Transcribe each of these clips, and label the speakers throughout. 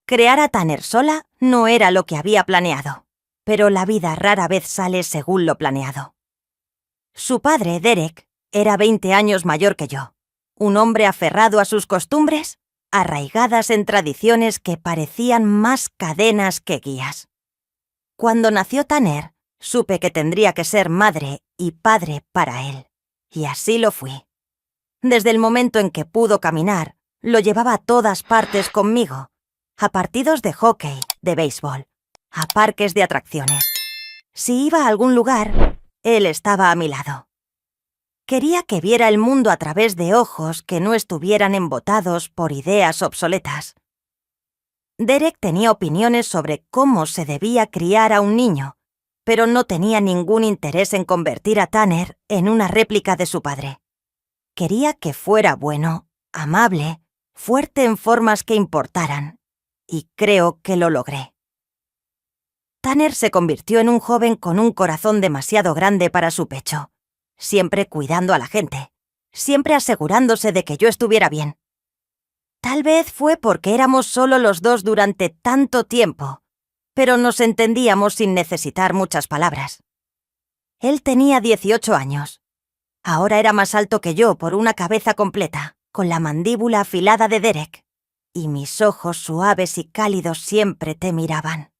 Speaker 1: Crear a Tanner sola no era lo que había planeado, pero la vida rara vez sale según lo planeado. Su padre, Derek, era 20 años mayor que yo, un hombre aferrado a sus costumbres, arraigadas en tradiciones que parecían más cadenas que guías. Cuando nació Tanner, supe que tendría que ser madre y padre para él, y así lo fui. Desde el momento en que pudo caminar, lo llevaba a todas partes conmigo, a partidos de hockey, de béisbol, a parques de atracciones. Si iba a algún lugar, él estaba a mi lado. Quería que viera el mundo a través de ojos que no estuvieran embotados por ideas obsoletas. Derek tenía opiniones sobre cómo se debía criar a un niño, pero no tenía ningún interés en convertir a Tanner en una réplica de su padre. Quería que fuera bueno, amable, fuerte en formas que importaran, y creo que lo logré. Tanner se convirtió en un joven con un corazón demasiado grande para su pecho, siempre cuidando a la gente, siempre asegurándose de que yo estuviera bien. Tal vez fue porque éramos solo los dos durante tanto tiempo, pero nos entendíamos sin necesitar muchas palabras. Él tenía 18 años. Ahora era más alto que yo por una cabeza completa, con la mandíbula afilada de Derek, y mis ojos suaves y cálidos siempre te miraban.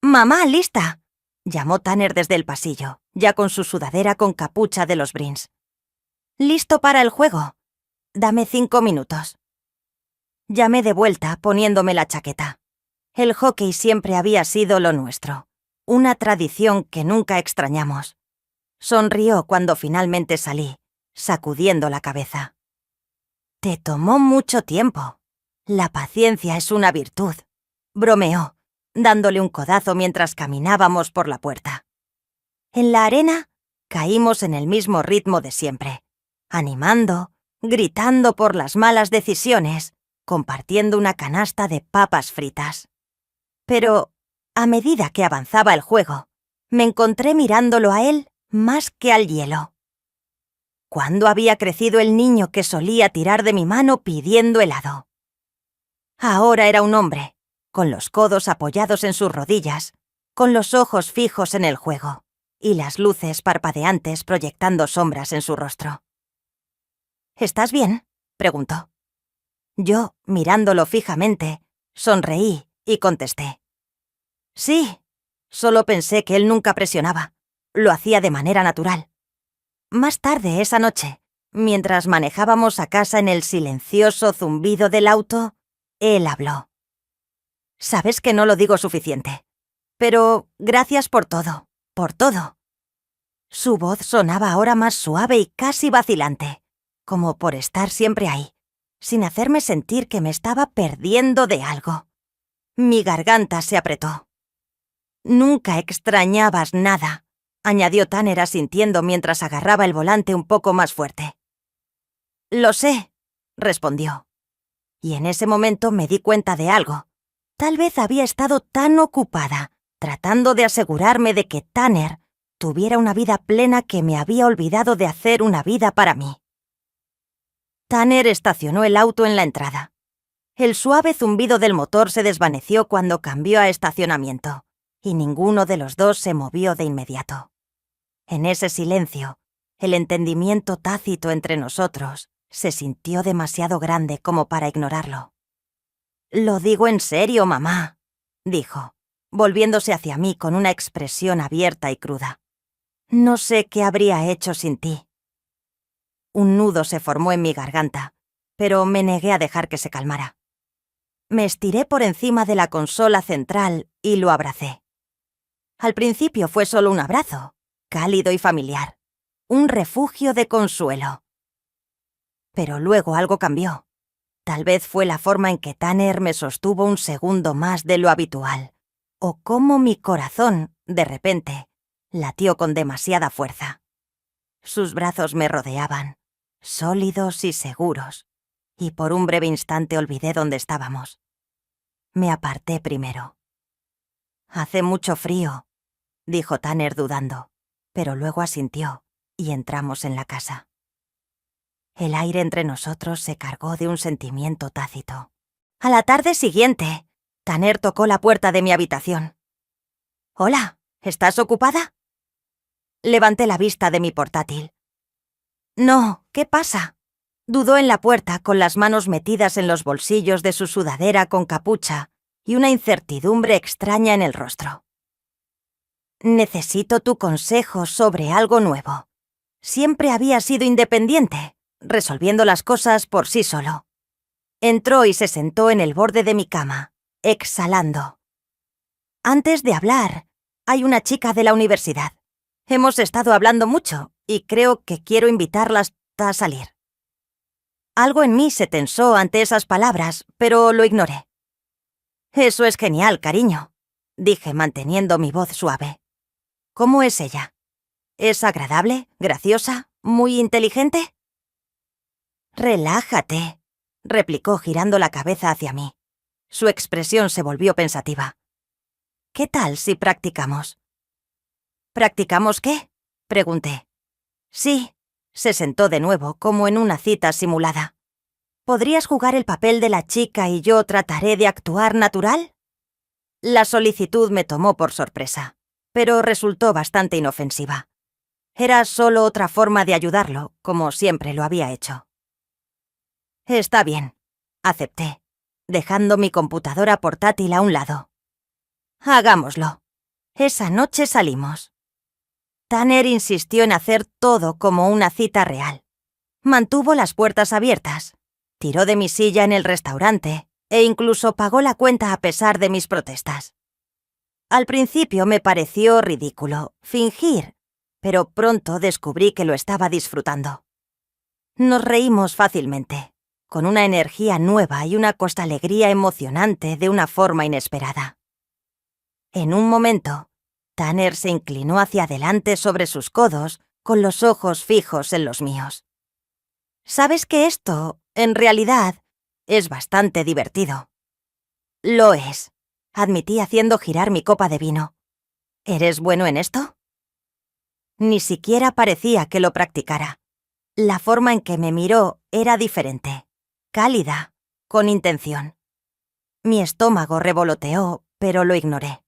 Speaker 1: «¡Mamá, lista!», llamó Tanner desde el pasillo, ya con su sudadera con capucha de los Bruins. «¿Listo para el juego? Dame 5 minutos». Llamé de vuelta poniéndome la chaqueta. El hockey siempre había sido lo nuestro, una tradición que nunca extrañamos. Sonrió cuando finalmente salí, sacudiendo la cabeza. «Te tomó mucho tiempo. La paciencia es una virtud», bromeó, dándole un codazo mientras caminábamos por la puerta. En la arena, caímos en el mismo ritmo de siempre, animando, gritando por las malas decisiones, compartiendo una canasta de papas fritas. Pero, a medida que avanzaba el juego, me encontré mirándolo a él más que al hielo. ¿Cuándo había crecido el niño que solía tirar de mi mano pidiendo helado? Ahora era un hombre, con los codos apoyados en sus rodillas, con los ojos fijos en el juego, y las luces parpadeantes proyectando sombras en su rostro. «¿Estás bien?», preguntó. Yo, mirándolo fijamente, sonreí y contesté. «Sí, solo pensé que él nunca presionaba. Lo hacía de manera natural». Más tarde esa noche, mientras manejábamos a casa en el silencioso zumbido del auto, él habló. «Sabes que no lo digo suficiente, pero gracias por todo, por todo». Su voz sonaba ahora más suave y casi vacilante, como por estar siempre ahí, sin hacerme sentir que me estaba perdiendo de algo. Mi garganta se apretó. «Nunca extrañabas nada», añadió Tanner asintiendo mientras agarraba el volante un poco más fuerte. «Lo sé», respondió. Y en ese momento me di cuenta de algo. Tal vez había estado tan ocupada tratando de asegurarme de que Tanner tuviera una vida plena que me había olvidado de hacer una vida para mí. Tanner estacionó el auto en la entrada. El suave zumbido del motor se desvaneció cuando cambió a estacionamiento, y ninguno de los dos se movió de inmediato. En ese silencio, el entendimiento tácito entre nosotros se sintió demasiado grande como para ignorarlo. «Lo digo en serio, mamá», dijo, volviéndose hacia mí con una expresión abierta y cruda. «No sé qué habría hecho sin ti». Un nudo se formó en mi garganta, pero me negué a dejar que se calmara. Me estiré por encima de la consola central y lo abracé. Al principio fue solo un abrazo, cálido y familiar, un refugio de consuelo. Pero luego algo cambió. Tal vez fue la forma en que Tanner me sostuvo un segundo más de lo habitual, o cómo mi corazón, de repente, latió con demasiada fuerza. Sus brazos me rodeaban, sólidos y seguros, y por un breve instante olvidé dónde estábamos. Me aparté primero. «Hace mucho frío», dijo Tanner dudando, pero luego asintió, y entramos en la casa. El aire entre nosotros se cargó de un sentimiento tácito. A la tarde siguiente, Tanner tocó la puerta de mi habitación. «Hola, ¿estás ocupada?» Levanté la vista de mi portátil. «No, ¿qué pasa?», dudó en la puerta con las manos metidas en los bolsillos de su sudadera con capucha y una incertidumbre extraña en el rostro. «Necesito tu consejo sobre algo nuevo. Siempre había sido independiente, resolviendo las cosas por sí solo». Entró y se sentó en el borde de mi cama, exhalando. «Antes de hablar, hay una chica de la universidad. Hemos estado hablando mucho y creo que quiero invitarlas a salir». Algo en mí se tensó ante esas palabras, pero lo ignoré. «Eso es genial, cariño», dije manteniendo mi voz suave. «¿Cómo es ella? ¿Es agradable, graciosa, muy inteligente?» «Relájate», replicó girando la cabeza hacia mí. Su expresión se volvió pensativa. «¿Qué tal si practicamos?» «¿Practicamos qué?», pregunté. «Sí», se sentó de nuevo, como en una cita simulada. «¿Podrías jugar el papel de la chica y yo trataré de actuar natural?» La solicitud me tomó por sorpresa, pero resultó bastante inofensiva. Era solo otra forma de ayudarlo, como siempre lo había hecho. «Está bien», acepté, dejando mi computadora portátil a un lado. «Hagámoslo». Esa noche salimos. Tanner insistió en hacer todo como una cita real. Mantuvo las puertas abiertas, tiró de mi silla en el restaurante e incluso pagó la cuenta a pesar de mis protestas. Al principio me pareció ridículo fingir, pero pronto descubrí que lo estaba disfrutando. Nos reímos fácilmente, con una energía nueva y una costalegría emocionante de una forma inesperada. En un momento, Tanner se inclinó hacia adelante sobre sus codos, con los ojos fijos en los míos. «¿Sabes que esto, en realidad, es bastante divertido?» «Lo es», admití haciendo girar mi copa de vino. «¿Eres bueno en esto?» Ni siquiera parecía que lo practicara. La forma en que me miró era diferente, cálida, con intención. Mi estómago revoloteó, pero lo ignoré.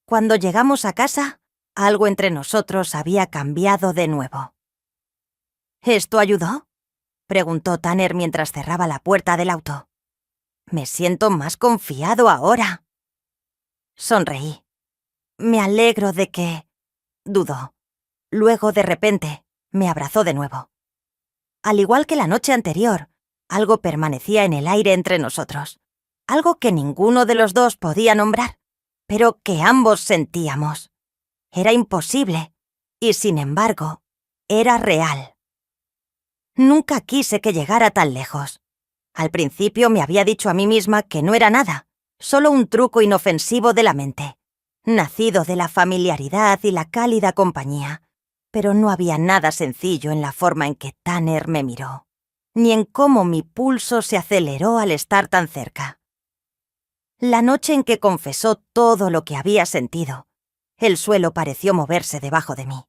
Speaker 1: Cuando llegamos a casa, algo entre nosotros había cambiado de nuevo. «¿Esto ayudó?», preguntó Tanner mientras cerraba la puerta del auto. «Me siento más confiado ahora». Sonreí. «Me alegro de que...», dudó. Luego, de repente, me abrazó de nuevo. Al igual que la noche anterior, algo permanecía en el aire entre nosotros. Algo que ninguno de los dos podía nombrar, pero que ambos sentíamos. Era imposible, y sin embargo, era real. Nunca quise que llegara tan lejos. Al principio me había dicho a mí misma que no era nada, solo un truco inofensivo de la mente, nacido de la familiaridad y la cálida compañía. Pero no había nada sencillo en la forma en que Tanner me miró, ni en cómo mi pulso se aceleró al estar tan cerca. La noche en que confesó todo lo que había sentido, el suelo pareció moverse debajo de mí.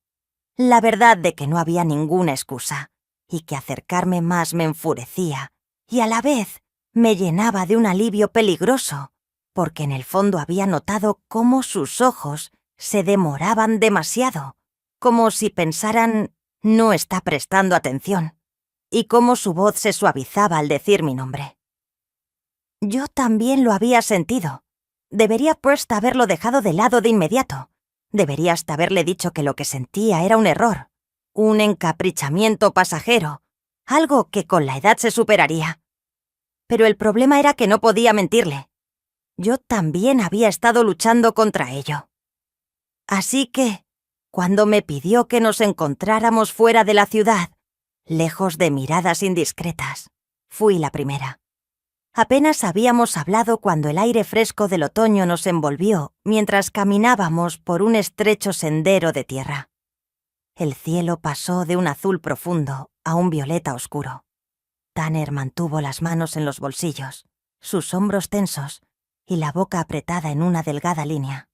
Speaker 1: La verdad de que no había ninguna excusa, y que acercarme más me enfurecía, y a la vez me llenaba de un alivio peligroso, porque en el fondo había notado cómo sus ojos se demoraban demasiado, como si pensaran «no está prestando atención», y cómo su voz se suavizaba al decir mi nombre. Yo también lo había sentido. Debería pues haberlo dejado de lado de inmediato. Debería hasta haberle dicho que lo que sentía era un error, un encaprichamiento pasajero, algo que con la edad se superaría. Pero el problema era que no podía mentirle. Yo también había estado luchando contra ello. Así que, cuando me pidió que nos encontráramos fuera de la ciudad, lejos de miradas indiscretas, fui la primera. Apenas habíamos hablado cuando el aire fresco del otoño nos envolvió mientras caminábamos por un estrecho sendero de tierra. El cielo pasó de un azul profundo a un violeta oscuro. Tanner mantuvo las manos en los bolsillos, sus hombros tensos y la boca apretada en una delgada línea.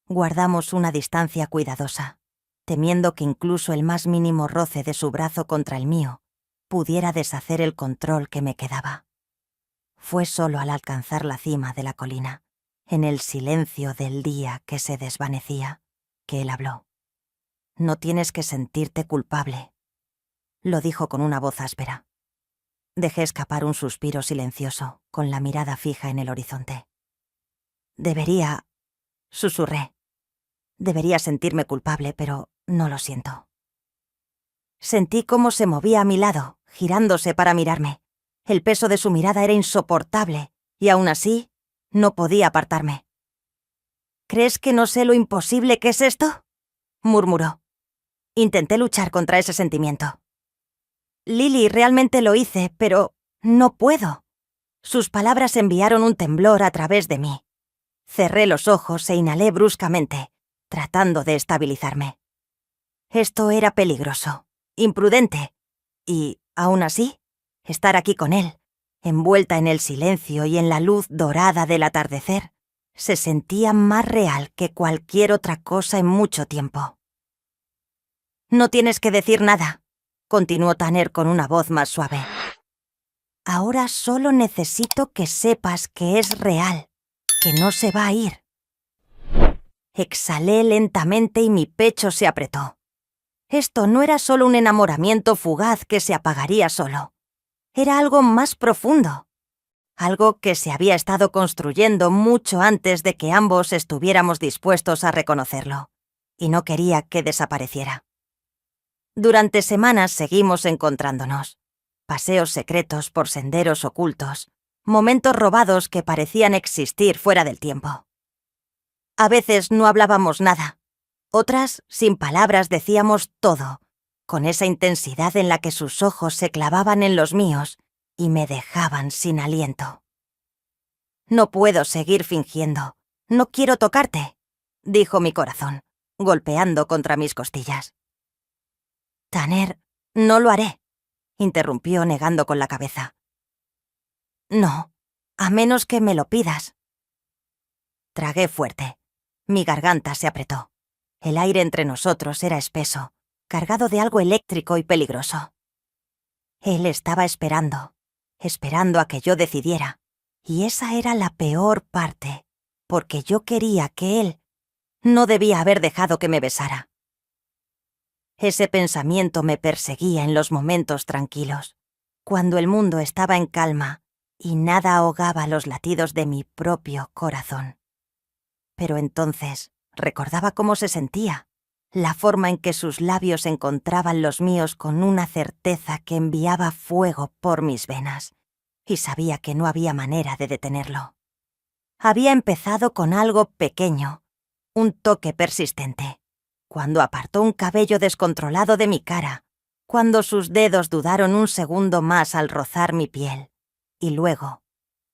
Speaker 1: Guardamos una distancia cuidadosa, temiendo que incluso el más mínimo roce de su brazo contra el mío pudiera deshacer el control que me quedaba. Fue solo al alcanzar la cima de la colina, en el silencio del día que se desvanecía, que él habló. «No tienes que sentirte culpable», lo dijo con una voz áspera. Dejé escapar un suspiro silencioso, con la mirada fija en el horizonte. «Debería», susurré. «Debería sentirme culpable, pero no lo siento». Sentí cómo se movía a mi lado, girándose para mirarme. El peso de su mirada era insoportable, y aún así, no podía apartarme. «¿Crees que no sé lo imposible que es esto?», murmuró. Intenté luchar contra ese sentimiento. «Lily, realmente lo hice, pero no puedo». Sus palabras enviaron un temblor a través de mí. Cerré los ojos e inhalé bruscamente, tratando de estabilizarme. Esto era peligroso, imprudente, y, aún así, estar aquí con él, envuelta en el silencio y en la luz dorada del atardecer, se sentía más real que cualquier otra cosa en mucho tiempo. «No tienes que decir nada», continuó Tanner con una voz más suave. «Ahora solo necesito que sepas que es real, que no se va a ir». Exhalé lentamente y mi pecho se apretó. Esto no era solo un enamoramiento fugaz que se apagaría solo. Era algo más profundo. Algo que se había estado construyendo mucho antes de que ambos estuviéramos dispuestos a reconocerlo. Y no quería que desapareciera. Durante semanas seguimos encontrándonos. Paseos secretos por senderos ocultos. Momentos robados que parecían existir fuera del tiempo. A veces no hablábamos nada. Otras, sin palabras, decíamos todo, con esa intensidad en la que sus ojos se clavaban en los míos y me dejaban sin aliento. «No puedo seguir fingiendo. No quiero tocarte», dijo mi corazón, golpeando contra mis costillas. «Tanner, no lo haré», interrumpió negando con la cabeza. «No, a menos que me lo pidas». Tragué fuerte. Mi garganta se apretó. El aire entre nosotros era espeso, cargado de algo eléctrico y peligroso. Él estaba esperando a que yo decidiera, y esa era la peor parte, porque yo quería que él no debía haber dejado que me besara. Ese pensamiento me perseguía en los momentos tranquilos, cuando el mundo estaba en calma y nada ahogaba los latidos de mi propio corazón. Pero entonces recordaba cómo se sentía, la forma en que sus labios encontraban los míos con una certeza que enviaba fuego por mis venas, y sabía que no había manera de detenerlo. Había empezado con algo pequeño, un toque persistente, cuando apartó un cabello descontrolado de mi cara, cuando sus dedos dudaron un segundo más al rozar mi piel, y luego,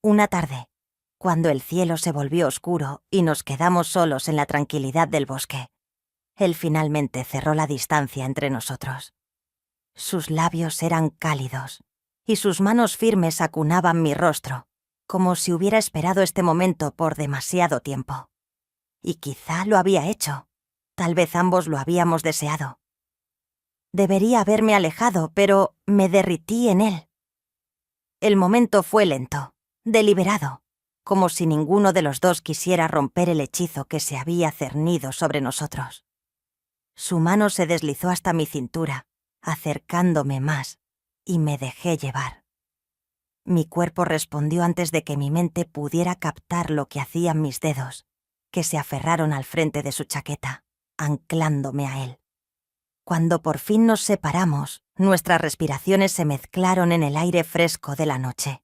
Speaker 1: una tarde, cuando el cielo se volvió oscuro y nos quedamos solos en la tranquilidad del bosque, él finalmente cerró la distancia entre nosotros. Sus labios eran cálidos, y sus manos firmes acunaban mi rostro, como si hubiera esperado este momento por demasiado tiempo. Y quizá lo había hecho. Tal vez ambos lo habíamos deseado. Debería haberme alejado, pero me derrití en él. El momento fue lento, deliberado, como si ninguno de los dos quisiera romper el hechizo que se había cernido sobre nosotros. Su mano se deslizó hasta mi cintura, acercándome más, y me dejé llevar. Mi cuerpo respondió antes de que mi mente pudiera captar lo que hacían mis dedos, que se aferraron al frente de su chaqueta, anclándome a él. Cuando por fin nos separamos, nuestras respiraciones se mezclaron en el aire fresco de la noche.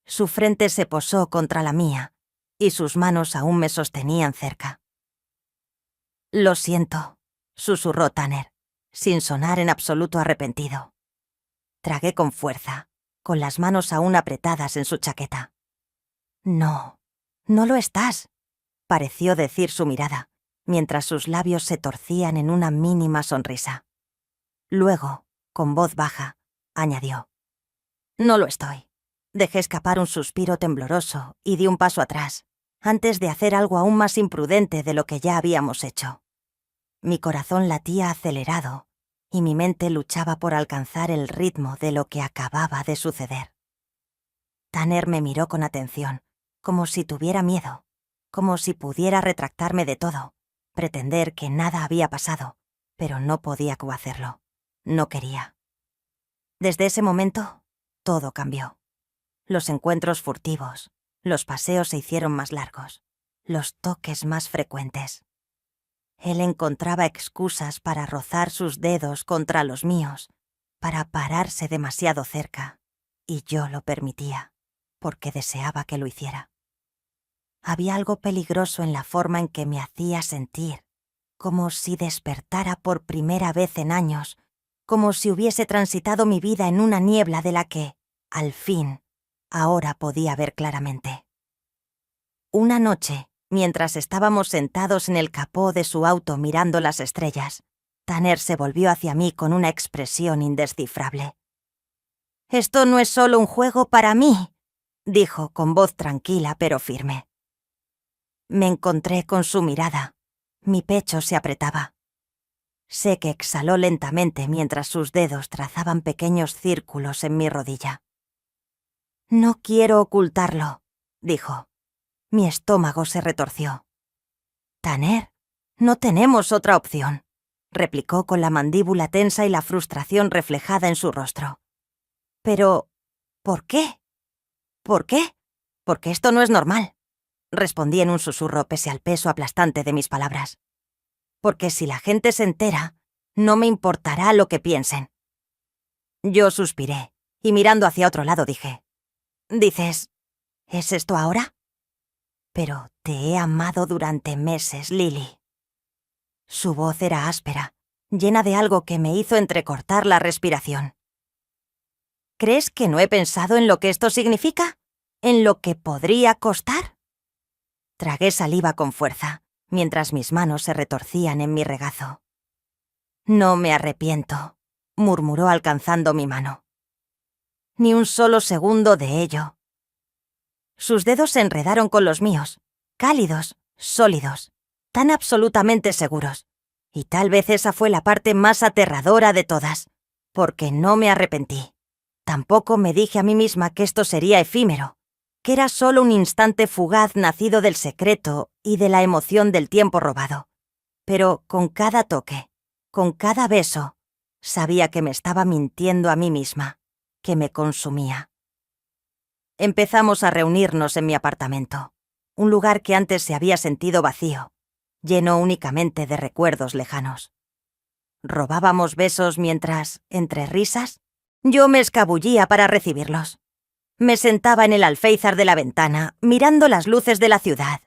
Speaker 1: Su frente se posó contra la mía, y sus manos aún me sostenían cerca. «Lo siento», susurró Tanner, sin sonar en absoluto arrepentido. Tragué con fuerza, con las manos aún apretadas en su chaqueta. «No, no lo estás», pareció decir su mirada, mientras sus labios se torcían en una mínima sonrisa. Luego, con voz baja, añadió: «No lo estoy». Dejé escapar un suspiro tembloroso y di un paso atrás, antes de hacer algo aún más imprudente de lo que ya habíamos hecho. Mi corazón latía acelerado y mi mente luchaba por alcanzar el ritmo de lo que acababa de suceder. Tanner me miró con atención, como si tuviera miedo, como si pudiera retractarme de todo, pretender que nada había pasado, pero no podía hacerlo. No quería. Desde ese momento, todo cambió. Los encuentros furtivos, los paseos se hicieron más largos, los toques más frecuentes. Él encontraba excusas para rozar sus dedos contra los míos, para pararse demasiado cerca, y yo lo permitía, porque deseaba que lo hiciera. Había algo peligroso en la forma en que me hacía sentir, como si despertara por primera vez en años, como si hubiese transitado mi vida en una niebla de la que, al fin, ahora podía ver claramente. Una noche, mientras estábamos sentados en el capó de su auto mirando las estrellas, Tanner se volvió hacia mí con una expresión indescifrable. «Esto no es solo un juego para mí», dijo con voz tranquila pero firme. Me encontré con su mirada. Mi pecho se apretaba. Sé que exhaló lentamente mientras sus dedos trazaban pequeños círculos en mi rodilla. «No quiero ocultarlo», dijo. Mi estómago se retorció. «Tanner, no tenemos otra opción», replicó con la mandíbula tensa y la frustración reflejada en su rostro. «Pero, ¿por qué? ¿Por qué? Porque esto no es normal», respondí en un susurro pese al peso aplastante de mis palabras. «Porque si la gente se entera, no me importará lo que piensen». Yo suspiré, y mirando hacia otro lado dije, «Dices, ¿es esto ahora?» «Pero te he amado durante meses, Lily». Su voz era áspera, llena de algo que me hizo entrecortar la respiración. «¿Crees que no he pensado en lo que esto significa? ¿En lo que podría costar?» Tragué saliva con fuerza, mientras mis manos se retorcían en mi regazo. «No me arrepiento», murmuró alcanzando mi mano. «Ni un solo segundo de ello». Sus dedos se enredaron con los míos, cálidos, sólidos, tan absolutamente seguros. Y tal vez esa fue la parte más aterradora de todas, porque no me arrepentí. Tampoco me dije a mí misma que esto sería efímero, que era solo un instante fugaz nacido del secreto y de la emoción del tiempo robado. Pero con cada toque, con cada beso, sabía que me estaba mintiendo a mí misma, que me consumía. Empezamos a reunirnos en mi apartamento, un lugar que antes se había sentido vacío, lleno únicamente de recuerdos lejanos. Robábamos besos mientras, entre risas, yo me escabullía para recibirlos. Me sentaba en el alféizar de la ventana, mirando las luces de la ciudad,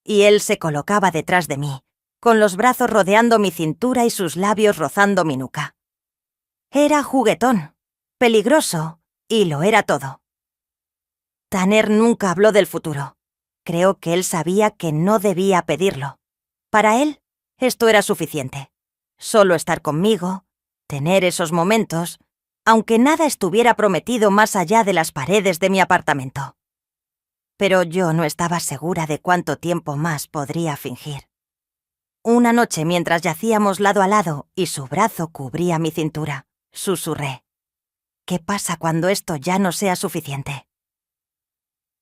Speaker 1: y él se colocaba detrás de mí, con los brazos rodeando mi cintura y sus labios rozando mi nuca. Era juguetón, peligroso, y lo era todo. Tanner nunca habló del futuro. Creo que él sabía que no debía pedirlo. Para él, esto era suficiente. Solo estar conmigo, tener esos momentos, aunque nada estuviera prometido más allá de las paredes de mi apartamento. Pero yo no estaba segura de cuánto tiempo más podría fingir. Una noche, mientras yacíamos lado a lado y su brazo cubría mi cintura, susurré: «¿Qué pasa cuando esto ya no sea suficiente?»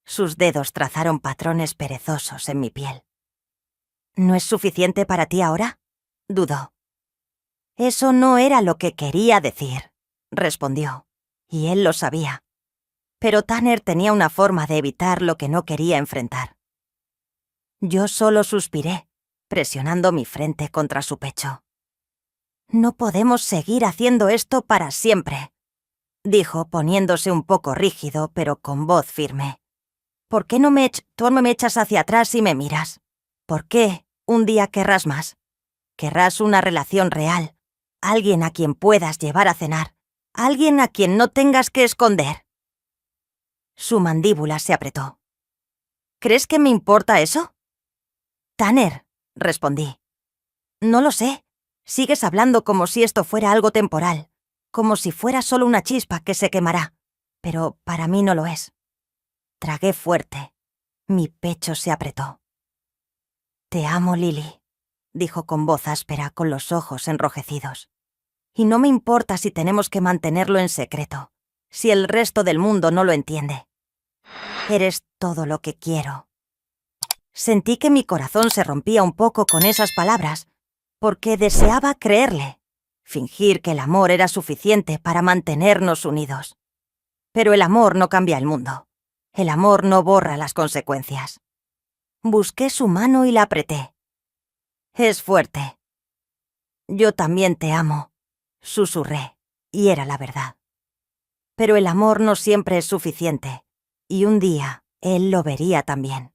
Speaker 1: Sus dedos trazaron patrones perezosos en mi piel. «¿No es suficiente para ti ahora?», dudó. «Eso no era lo que quería decir», respondió, y él lo sabía. Pero Tanner tenía una forma de evitar lo que no quería enfrentar. Yo solo suspiré, presionando mi frente contra su pecho. «No podemos seguir haciendo esto para siempre», dijo poniéndose un poco rígido pero con voz firme. «¿Por qué no tú me echas hacia atrás y me miras? ¿Por qué un día querrás más? Querrás una relación real, alguien a quien puedas llevar a cenar, alguien a quien no tengas que esconder». Su mandíbula se apretó. «¿Crees que me importa eso?» «Tanner», respondí. «No lo sé. Sigues hablando como si esto fuera algo temporal, como si fuera solo una chispa que se quemará, pero para mí no lo es». Tragué fuerte. Mi pecho se apretó. «Te amo, Lily», dijo con voz áspera, con los ojos enrojecidos. «Y no me importa si tenemos que mantenerlo en secreto, si el resto del mundo no lo entiende. Eres todo lo que quiero. Sentí que mi corazón se rompía un poco con esas palabras, porque deseaba creerle, fingir que el amor era suficiente para mantenernos unidos. Pero el amor no cambia el mundo. El amor no borra las consecuencias. Busqué su mano y la apreté. Es fuerte. Yo también te amo, susurré, y era la verdad. Pero el amor no siempre es suficiente, y un día él lo vería también.